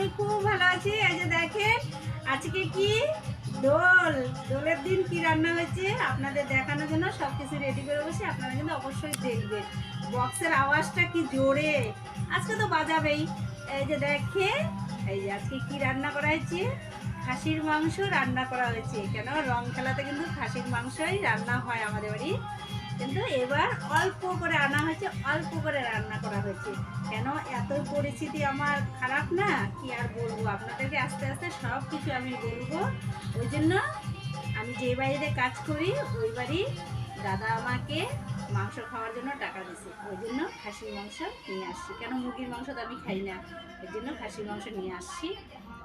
আমি খুব ভালো আছি। এই যে দেখেন আজকে কি দোলের দিন কি রান্না হয়েছে আপনাদের দেখানোর জন্য সবকিছু রেডি করে বসে। আপনারা কিন্তু অবশ্যই দেখবেন। বক্সের আওয়াজটা কি জোরে, আজকে তো বাজাবেই। এই যে দেখে, এই যে আজকে কি রান্না করা হয়েছে, খাসির মাংস রান্না করা হয়েছে। কেন রং খেলাতে কিন্তু খাসির মাংসই রান্না হয় আমাদের বাড়ি, কিন্তু এবার অল্প করে আনা হয়েছে, অল্প করে রান্না করা হয়েছে। কেন এত পরিস্থিতি আমার খারাপ না, কি আর বলবো আপনাদেরকে, আস্তে আস্তে সব কিছু আমি বলবো। ওই জন্য আমি যে বাড়িতে কাজ করি ওই বাড়ি দাদা আমাকে মাংস খাওয়ার জন্য টাকা দিছে, ওই জন্য খাসির মাংস নিয়ে আসছি। কেন মুরগির মাংস তো আমি খাই না, ওই জন্য খাসির মাংস নিয়ে আসছি।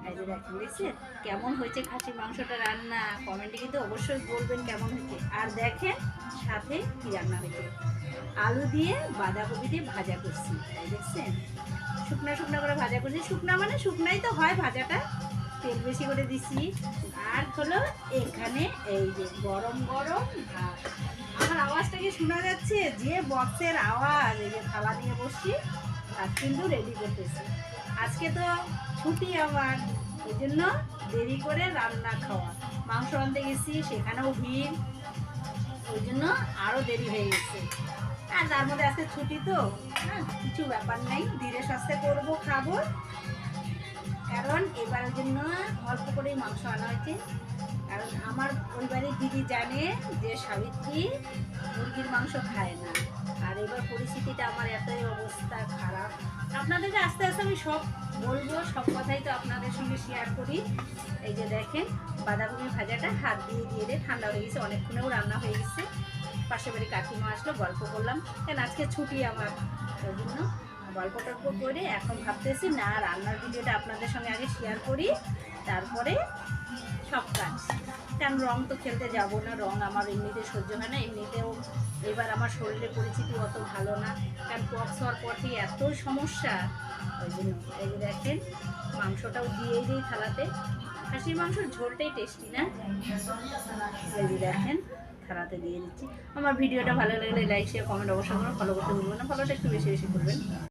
এই যে দেখেন, দেখছেন কেমন হয়েছে খাসির মাংসটা রান্না, কমেন্টে কিন্তু অবশ্যই বলবেন কেমন হয়েছে। আর দেখেন সাথে কি রান্না হয়েছে, আলু দিয়ে বাঁধাকপি দিয়ে ভাজা করছি। এই দেখছেন শুকনা শুকনা করে ভাজা করছি, শুকনা মানে শুকনাই তো হয় ভাজাটা, তেল বেশি করে দিছি। আর হলো এখানে এই যে গরম গরম ভাত। আমার আওয়াজটা কি শোনা যাচ্ছে? যে বক্সের আওয়াজ, এই যে থালা নিয়ে বসছি ভাত কিন্তু রেডি করতেছি। আজকে তো ছুটি আমার, ওই জন্য দেরি করে রান্না খাওয়া। মাংস আনতে গেছি, সেখানেও ভিড়, ওই জন্য আরও দেরি হয়ে গেছে। আর তার মধ্যে আজকে ছুটি তো, হ্যাঁ কিছু ব্যাপার নেই, ধীরে সুস্থে করবো, খাবো। কারণ এবারের জন্য অল্প করেই মাংস আনা হয়েছে। কারণ আমার ওই বাড়ির দিদি জানে যে সাবিত্রী মুরগির মাংস খায় না। আর এবার পরিস্থিতিটা আমার এতই অবস্থা খারাপ, আপনাদেরকে আস্তে আস্তে আমি সব বলবো, সব কথাই তো আপনাদের সঙ্গে শেয়ার করি। এই যে দেখেন বাঁধাকপি ভাজাটা হাত দিয়ে দিয়ে ঠান্ডা হয়ে গেছে, অনেকক্ষণেও রান্না হয়ে গেছে। পাশে বাড়ি কাকিমা আসলো, গল্প করলাম, কেন আজকে ছুটি আমার, ওই জন্য গল্প টল্প করে এখন ভাবতেছি না রান্নার ভিডিওটা আপনাদের সঙ্গে আগে শেয়ার করি, তারপরে সব কাজ। কারণ রং তো খেলতে যাব না, রং আমার এমনিতে সহ্য হয় না, এমনিতেও এবার আমার শরীরের পরিস্থিতি অত ভালো না, কারণ পক্স হওয়ার পর থেকে এত সমস্যা। ওই জন্য এই যে দেখেন মাংসটাও দিয়েই দিই থালাতে, খাসির মাংসের ঝোলটাই টেস্টি না। এই যে দেখেন থালাতে দিয়ে দিচ্ছি। আমার ভিডিওটা ভালো লাগলে লাইক শেয়ার কমেন্ট অবশ্যই করুন, ফলো করতে ভুলবেন না, ফলোটা একটু বেশি বেশি করবেন।